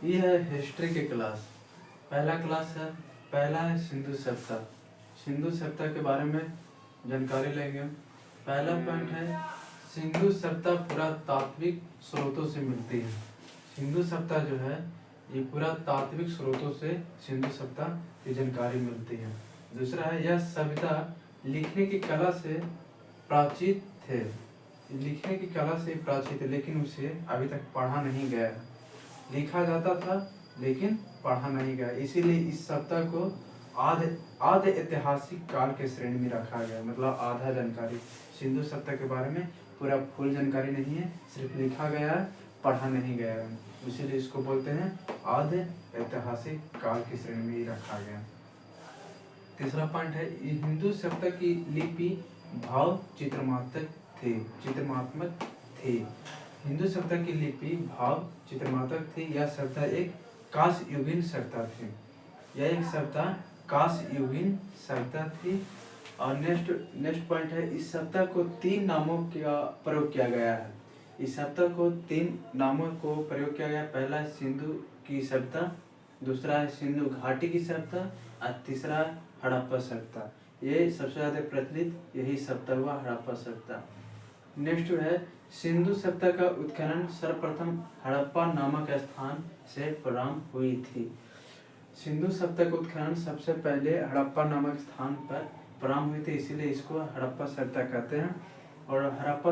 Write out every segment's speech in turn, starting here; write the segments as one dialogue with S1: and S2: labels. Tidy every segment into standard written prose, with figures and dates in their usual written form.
S1: ये है हिस्ट्री के क्लास। पहला क्लास है, पहला है सिंधु सभ्यता। सिंधु सभ्यता के बारे में जानकारी लेंगे। पहला पॉइंट है सिंधु सभ्यता पुरातात्विक स्रोतों से मिलती है। सिंधु सभ्यता जो है ये पुरातात्विक स्रोतों से सिंधु सभ्यता की जानकारी मिलती है। दूसरा है यह सभ्यता लिखने की कला से प्राचीन थे। लिखने की कला से प्राचीन थे, लेकिन उसे अभी तक पढ़ा नहीं गया है। लिखा जाता था लेकिन पढ़ा नहीं गया, इसीलिए इस सभ्यता को आधे ऐतिहासिक काल के श्रेणी में रखा गया। मतलब आधा जानकारी सिंधु सभ्यता के बारे में पूरा फुल जानकारी नहीं है, सिर्फ लिखा गया है, पढ़ा नहीं गया है, इसीलिए इसको बोलते हैं आधे ऐतिहासिक काल की श्रेणी में ही रखा गया। तीसरा पॉइंट है हिंदू सभ्यता की लिपि भाव चित्रमात्मक थी। हिंदू सभ्यता की लिपि भाव चित्रमात्मक थी। यह सभ्यता एक कांस्य युगीन सभ्यता थी। यह एक सभ्यता कांस्य युगीन सभ्यता थी। और नेक्स्ट पॉइंट है इस सभ्यता को 3 नामों का प्रयोग किया गया है। इस सभ्यता को 3 नामों को प्रयोग किया गया। पहला है सिंधु की सभ्यता, दूसरा है सिंधु घाटी की सभ्यता और तीसरा है हड़प्पा सभ्यता। ये सबसे ज्यादा प्रचलित यही सभ्यता हुआ, हड़प्पा सभ्यता। नेक्स्ट है सिंधु सभ्यता का उत्खनन सर्वप्रथम हड़प्पा नामक स्थान से प्रारंभ हुई थी। सिंधु सभ्यता का उत्खनन सबसे पहले हड़प्पा नामक स्थान पर प्रारंभ हुई थी, इसीलिए इसको हड़प्पा सभ्यता कहते हैं। और हड़प्पा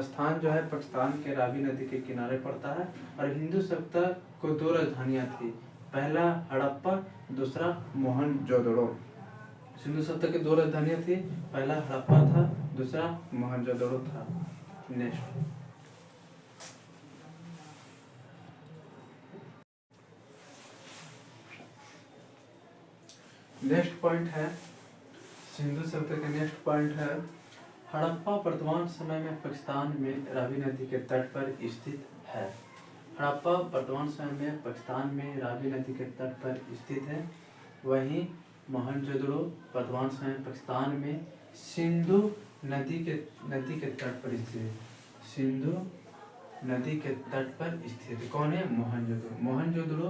S1: स्थान जो है पाकिस्तान के रावी नदी के किनारे पड़ता है। और हिंदू सभ्यता को 2 राजधानियां थी, पहला हड़प्पा, दूसरा मोहनजोदड़ो। सिंधु सभ्यता की 2 राजधानियां थी, पहला हड़प्पा था, दूसरा मोहनजोदड़ो था। नेक्स्ट पॉइंट है सिंधु सभ्यता का नेक्स्ट पॉइंट है हड़प्पा वर्तमान समय में पाकिस्तान में रावी नदी के तट पर स्थित है। हड़प्पा वर्तमान समय में पाकिस्तान में रावी नदी के तट पर स्थित है। वहीं मोहनजोदड़ो वर्तमान समय पाकिस्तान में सिंधु नदी के तट पर स्थित है। सिंधु नदी के तट पर स्थित कौन है? मोहनजोदड़ो। मोहनजोदड़ो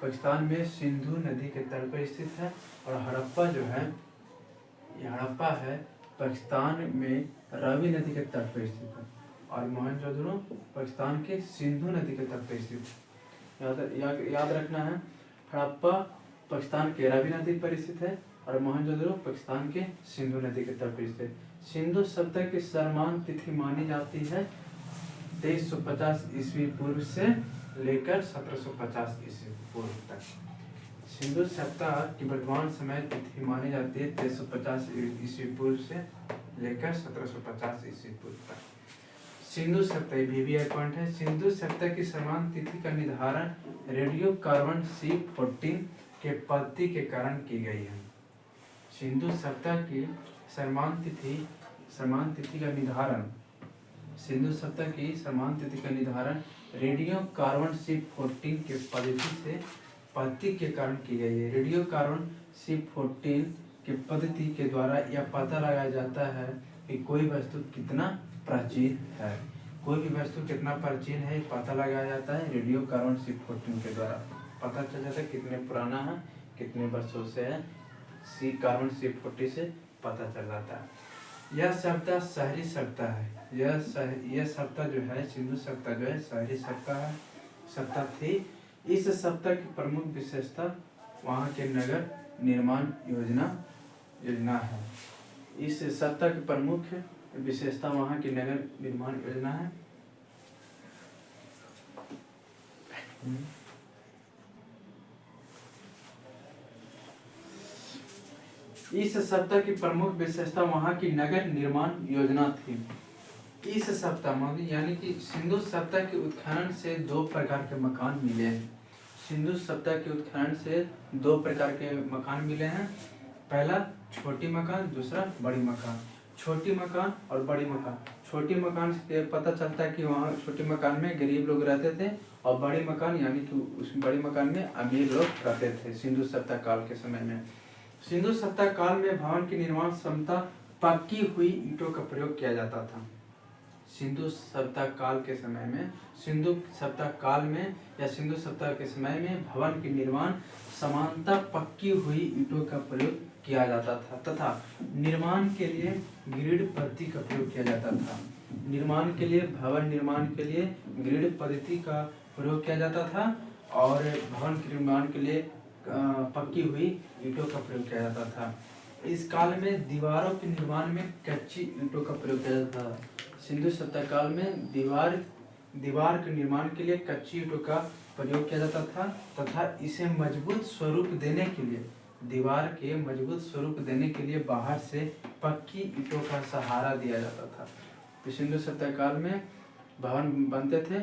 S1: पाकिस्तान में सिंधु नदी के तट पर स्थित है। और हड़प्पा जो है ये हड़प्पा है पाकिस्तान में रावी नदी के तट पर स्थित है। और मोहनजोदड़ो पाकिस्तान के सिंधु नदी के तट पर स्थित। याद रखना है, हड़प्पा पाकिस्तान के रावी नदी पर स्थित है और मोहनजोदड़ो पाकिस्तान के सिंधु नदी के तट पर स्थित है। सिंधु सभ्यता की सर्वमान्य तिथि मानी जाती है 2350 ईस्वी पूर्व से लेकर 1750 ईस्वी पूर्व तक। सिंधु सभ्यता की वर्तमान समय तिथि मानी जाती है 2350 ईस्वी पूर्व से लेकर 1750 ईस्वी पूर्व तक। सिंधु सभ्यता भी एक पॉइंट है। सिंधु सभ्यता की समान तिथि का निर्धारण रेडियो कार्बन C14 के पद्धति के कारण की गई है। सिंधु सभ्यता की समान तिथि का निर्धारण सिंधु सभ्यता की समान तिथि का निर्धारण रेडियो कार्बन C14 के पद्धति के कारण की गई है। रेडियो कार्बन C14 के पद्धति के द्वारा यह पता लगाया जाता है कि कोई वस्तु कितना प्राचीन है। कोई भी वस्तु कितना प्राचीन है पता लगाया जाता है रेडियो कार्बन C14 के द्वारा। पता चल जाता है कितने पुराना है, कितने वर्षों से है, कार्बन C14 से पता चल जाता है। यह सभ्यता शहरी सभ्यता है। यह सभ्यता जो है सिंधु सभ्यता जो है शहरी सभ्यता थी। इस सभ्यता की प्रमुख विशेषता वहाँ के नगर निर्माण योजना है। इस सभ्यता की प्रमुख विशेषता वहाँ की नगर निर्माण योजना है। इस सभ्यता की प्रमुख विशेषता वहाँ की नगर निर्माण योजना थी। इस सभ्यता यानी कि सिंधु सभ्यता के उत्खनन से 2 प्रकार के मकान मिले हैं। सिंधु सभ्यता के उत्खनन से 2 प्रकार के मकान मिले हैं। पहला छोटी मकान, दूसरा बड़ी मकान। छोटी मकान और बड़ी मकान। छोटी मकान से पता चलता है कि वहाँ छोटी मकान में गरीब लोग रहते थे और बड़ी मकान यानी कि उस बड़ी मकान में अमीर लोग रहते थे सिंधु सभ्यता काल के समय में। सिंधु सभ्यता काल में भवन की निर्माण क्षमता पक्की हुई ईंटों का प्रयोग किया जाता था। सिंधु सभ्यता काल के समय में, सिंधु सभ्यता काल में या सिंधु सभ्यता के समय में भवन के निर्माण समांतर पक्की हुई ईंटों का प्रयोग किया जाता था तथा निर्माण के लिए ग्रिड पद्धति का प्रयोग किया जाता था। निर्माण के लिए, भवन निर्माण के लिए ग्रिड पद्धति का प्रयोग किया जाता था और भवन के निर्माण के लिए पक्की हुई ईंटों का प्रयोग किया जाता था। इस काल में दीवारों के निर्माण में कच्ची ईंटों का प्रयोग किया जाता था। सिंधु सभ्यता काल में दीवार के निर्माण के लिए कच्ची ईंटों का प्रयोग किया जाता था तथा इसे मजबूत स्वरूप देने के लिए, दीवार के मजबूत स्वरूप देने के लिए बाहर से पक्की ईंटों का सहारा दिया जाता था। तो सिंधु सभ्यता काल में भवन बनते थे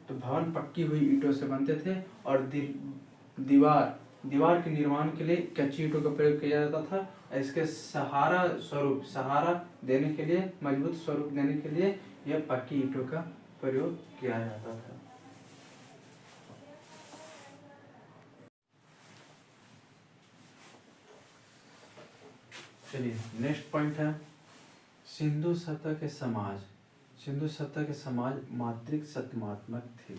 S1: तो भवन पक्की हुई ईंटों से बनते थे और दीवार के निर्माण के लिए कच्ची ईंटों का प्रयोग किया जाता था। इसके सहारा देने के लिए, मजबूत स्वरूप देने के लिए यह पक्की ईंटों का प्रयोग किया जाता था। चलिए नेक्स्ट पॉइंट है सिंधु सभ्यता के समाज। सिंधु सभ्यता के समाज मात्रिक सत्मात्मक थे।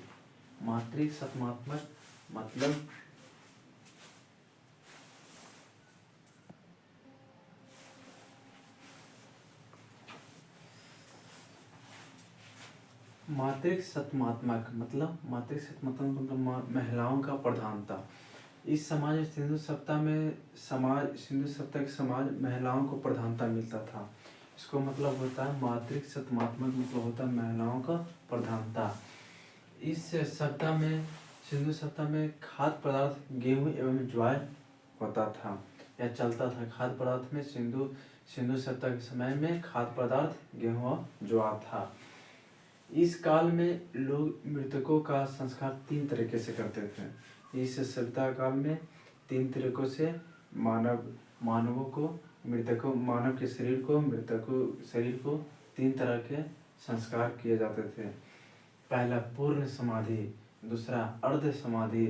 S1: मात्रिक सत्मात्मक मतलब मात्रिक सत्मात्मक मतलब महिलाओं का प्रधानता। इस समाज सिंधु सभ्यता के समाज महिलाओं को प्रधानता मिलता था। इसको मतलब होता है मात्रिक सत्मात्मक, मतलब होता है महिलाओं का प्रधानता। इस सभ्यता में, सिंधु सभ्यता में खाद्य पदार्थ गेहूं एवं ज्वार होता था या चलता था। खाद्य पदार्थ में सिंधु सभ्यता के समय में खाद्य पदार्थ गेहूं और ज्वार था। इस काल में लोग मृतकों का संस्कार 3 तरीके से करते थे। इस सभ्यता काल में 3 तरीकों से मानव के शरीर को 3 तरह के संस्कार किए जाते थे। पहला पूर्ण समाधि, दूसरा अर्ध समाधि,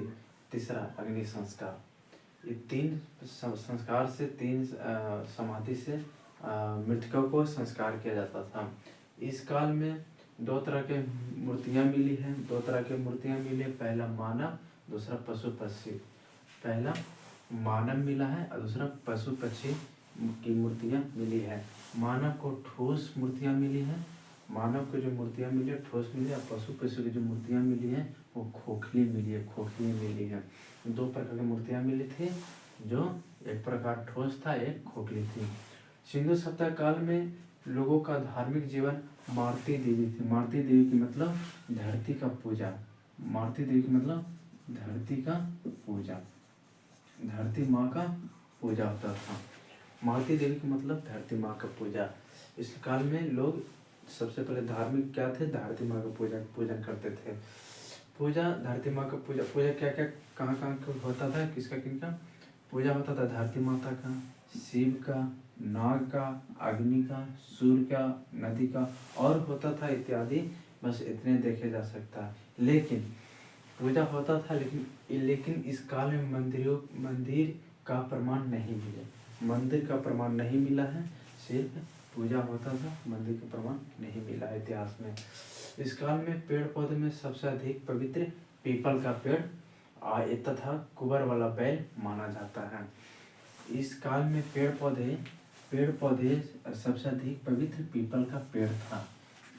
S1: तीसरा अग्नि संस्कार। ये 3 संस्कार से 3 समाधि से मृतकों को संस्कार किया जाता था। इस काल में 2 तरह के मूर्तियाँ मिली हैं। पहला मानव, दूसरा पशु पक्षी। पहला मानव मिला है और दूसरा पशु पक्षी की मूर्तियाँ मिली है। मानव को ठोस मूर्तियाँ मिली हैं। मानव को जो मूर्तियाँ मिली है ठोस मिली है, और पशु पक्षी की जो मूर्तियाँ मिली हैं वो खोखली मिली है। 2 प्रकार की मूर्तियाँ मिली थी, जो एक प्रकार ठोस था, एक खोखली थी। सिंधु सभ्यता काल में लोगों का धार्मिक जीवन मारुति देवी थी। मारुति देवी की मतलब धरती का पूजा। मारुति देवी की मतलब धरती का पूजा, धरती माँ का पूजा होता था। मारुति देवी की मतलब धरती माँ का पूजा। इस काल में लोग सबसे पहले धार्मिक क्या थे, धरती माँ का पूजन करते थे। पूजा, धरती माँ का पूजा क्या क्या कहाँ होता था, किसका किनका पूजा होता था? धरती माता का, शिव का, नाग का, अग्नि का, सूर्य का, नदी का और होता था इत्यादि। बस इतने देखे जा सकता है। लेकिन पूजा होता था, लेकिन इस काल में मंदिर का प्रमाण नहीं मिला। मंदिर का प्रमाण नहीं मिला है, सिर्फ पूजा होता था, मंदिर का प्रमाण नहीं मिला इतिहास में। इस काल में पेड़ पौधे में सबसे अधिक पवित्र पीपल का पेड़ तथा कुबर वाला बैल माना जाता है। इस काल में पेड़ पौधे सबसे अधिक पवित्र पीपल का पेड़ था।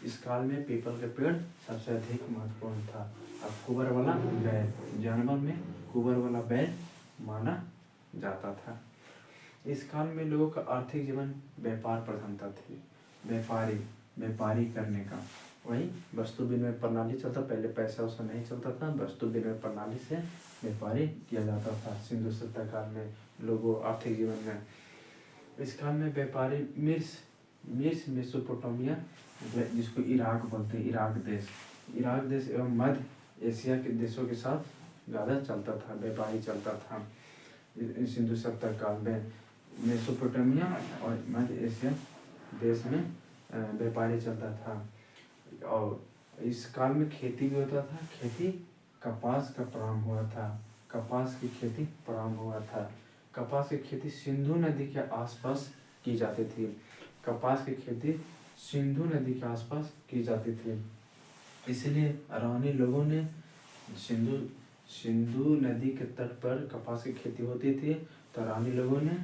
S1: इस काल में पीपल का पेड़ सबसे अधिक महत्वपूर्ण था। अब कुबर वाला बैल, जानवर में कुबर वाला बैल माना जाता था। इस काल में लोगों का आर्थिक जीवन व्यापार प्रधानता थी। व्यापारी करने का, वही वस्तु विनिमय प्रणाली चलता। पहले पैसा वैसा नहीं चलता था, वस्तु विनिमय प्रणाली से व्यापारी किया जाता था। सिंधु सभ्यता काल में लोगों आर्थिक जीवन में, इस काल में व्यापारी मिर्स मेसोपोटामिया, जिसको इराक बोलते हैं, इराक देश एवं मध्य एशिया के देशों के साथ ज़्यादा चलता था, व्यापारी चलता था। सिंधु सभ्यता काल में मेसोपोटामिया और मध्य एशिया देश में व्यापारी चलता था। और इस काल में खेती भी होता था। खेती कपास का प्रारंभ हुआ था। कपास की खेती प्रारंभ हुआ था। कपास की खेती सिंधु नदी के आसपास की जाती थी। कपास की खेती सिंधु नदी के आसपास की जाती थी। इसलिए अरानी लोगों ने सिंधु नदी के तट पर कपास की खेती होती थी, तो अरानी लोगों ने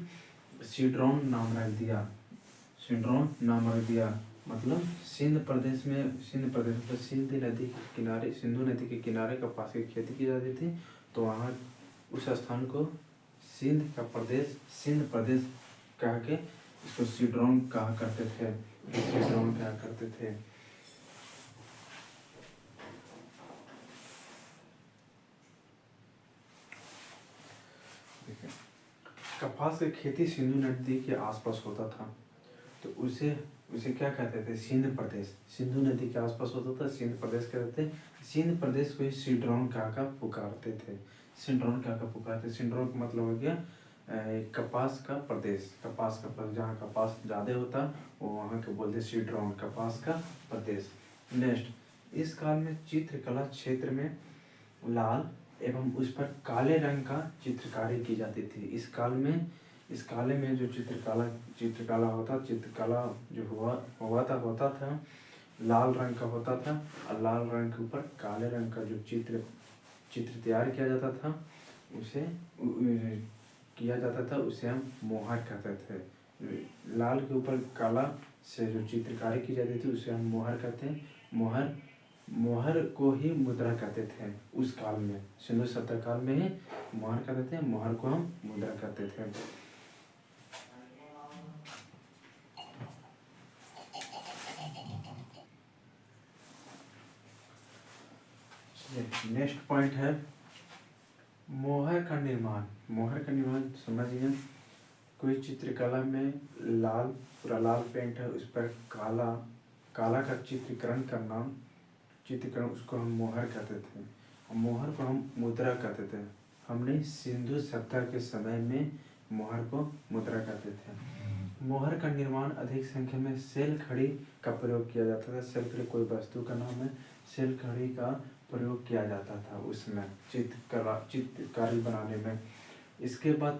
S1: सिड्रोन नाम रख दिया। सिड्रोन नाम रख दिया मतलब सिंध प्रदेश में सिंधु नदी के किनारे कपास की खेती की जाती थी, तो वहाँ उस स्थान को सिंध प्रदेश कह के इसको सिड्रोन कहा करते थे। कपास की खेती सिंधु नदी के आसपास होता था, तो उसे क्या कहते थे? सिंधु नदी के आसपास होता था, सिंध प्रदेश कहते थे। सिंध प्रदेश को सिड्रोन कहा पुकारते थे। सिड्रोन का मतलब हो गया कपास का प्रदेश। जहाँ कपास ज़्यादा होता वो वहाँ के बोलते सिड्रोन, कपास का प्रदेश। नेक्स्ट, इस काल में चित्रकला क्षेत्र में लाल एवं उस पर काले रंग का चित्रकारी की जाती थी। इस काले में जो चित्रकला जो होता था लाल रंग का होता था, और लाल रंग के ऊपर काले रंग का जो चित्र तैयार किया जाता था उसे हम मोहर कहते थे। लाल के ऊपर काला से जो चित्रकारी की जाती थी उसे हम मोहर कहते हैं। मोहर को ही मुद्रा कहते थे उस काल में। सिंधु सभ्यता काल में ही मोहर कहते थे, मोहर को हम मुद्रा कहते थे। नेक्स्ट पॉइंट है मोहर का निर्माण समझिए। कोई चित्रकला में पूरा लाल पेंट है, उस पर काला का चित्रीकरण उसको हम मोहर कहते थे। मोहर को हम मुद्रा कहते थे। हमने सिंधु सभ्यता के समय में मोहर को मुद्रा कहते थे। मोहर का निर्माण अधिक संख्या में सेल खड़ी का प्रयोग किया जाता था। सेल खड़ी कोई वस्तु का नाम है। सेल खड़ी का प्रयोग किया जाता था उसमें चित्रकारी बनाने में। इसके बाद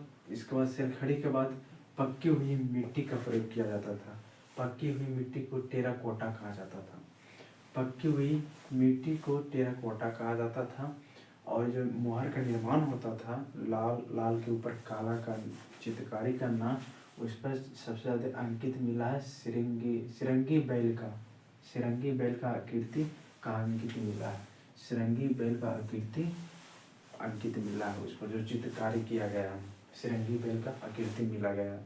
S1: सेल खड़ी के बाद पक्की हुई मिट्टी का प्रयोग किया जाता था। पक्की हुई मिट्टी को टेराकोटा कहा जाता था। और जो मोहर का निर्माण होता था, लाल के ऊपर काला का चित्रकारी करना, उस पर सबसे ज़्यादा अंकित मिला है सिरंगी बैल का आकृति का अंकित मिला है। सिरंगी बैल का आकृति अंकित मिला है, उस पर जो चित्रकारी किया गया है, सिरंगी बैल का आकृति मिला गया।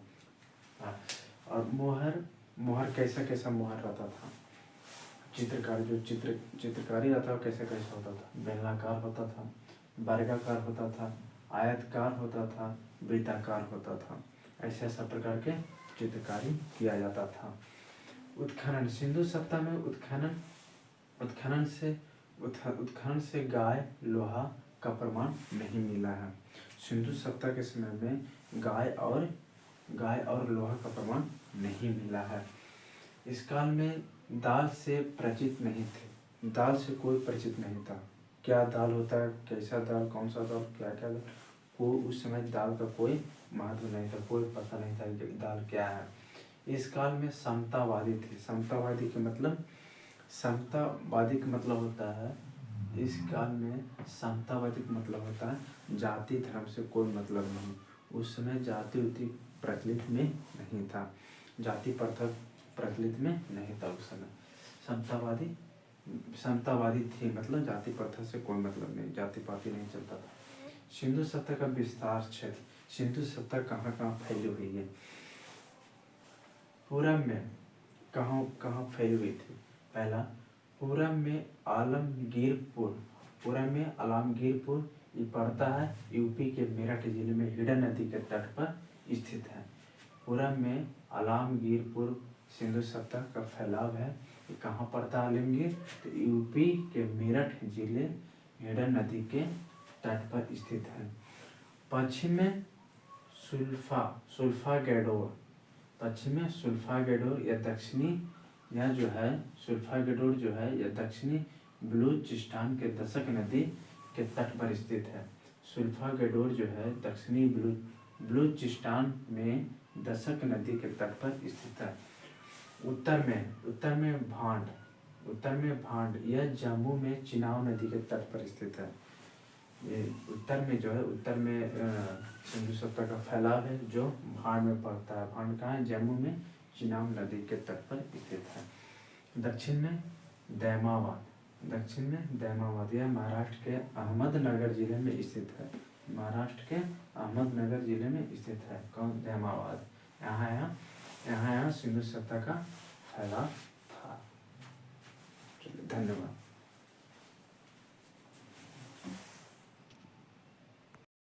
S1: और मोहर कैसा मोहर रहता था? चित्रकारी रहता कैसा होता था? बेलनाकार होता था, वर्गाकार होता था, आयतकार होता था, वृत्ताकार होता था। ऐसा प्रकार के चित्रकारी किया जाता था। उत्खनन, सिंधु सभ्यता में उत्खनन से गाय लोहा का प्रमाण नहीं मिला है। सिंधु सभ्यता के समय में गाय और लोहा का प्रमाण नहीं मिला है। इस काल में दाल से परिचित नहीं थे। दाल से कोई परिचित नहीं था। क्या दाल होता है, कैसा दाल, कौन सा दाल, क्या दाल, वो उस समय दाल का कोई महत्व नहीं था, कोई पता नहीं था कि दाल क्या है। इस काल में समतावादी थे। समतावादी का मतलब होता है, इस काल में समतावादी का मतलब होता है जाति धर्म से कोई मतलब नहीं। उस समय जाति प्रचलित में नहीं था, जाति प्रथा प्रचलित में नहीं था उस समय। समतावादी थे, मतलब जाति प्रथा से कोई मतलब नहीं, जाति पाति नहीं चलता था। सिंधु सभ्यता का विस्तार क्षेत्र, सिंधु सभ्यता कहाँ फैली हुई है? पूरब में कहाँ फैली हुई थी? पहला, पूरब में आलमगीरपुर ये पड़ता है यूपी के मेरठ जिले में हिडन नदी के तट पर स्थित है। पूरब में आलमगीरपुर सिंधु सभ्यता का फैलाव है। ये कहाँ पड़ता है आलमगीर? तो यूपी के मेरठ जिले हिडन नदी के तट पर स्थित है। पश्चिम में सुल्फागेडोर या दक्षिणी बलूचिस्तान के दशक नदी के तट पर स्थित है। सुल्फागेडोर जो है दक्षिणी बलूचिस्तान में दशक नदी के तट पर स्थित है। उत्तर में भांड यह जम्मू में चिनाब नदी के तट पर स्थित है। ये उत्तर में जो है, उत्तर में सिंधु सभ्यता का फैलाव है जो भांड में पड़ता है। भांड कहाँ है? जम्मू में चिनाब नदी के तट पर स्थित है। दक्षिण में दैमाबाद यह महाराष्ट्र के अहमदनगर जिले में स्थित है। महाराष्ट्र के अहमदनगर जिले में स्थित है। कौन? दैमाबाद। यहाँ सिंधु सभ्यता का फैलाव था। चलिए, धन्यवाद।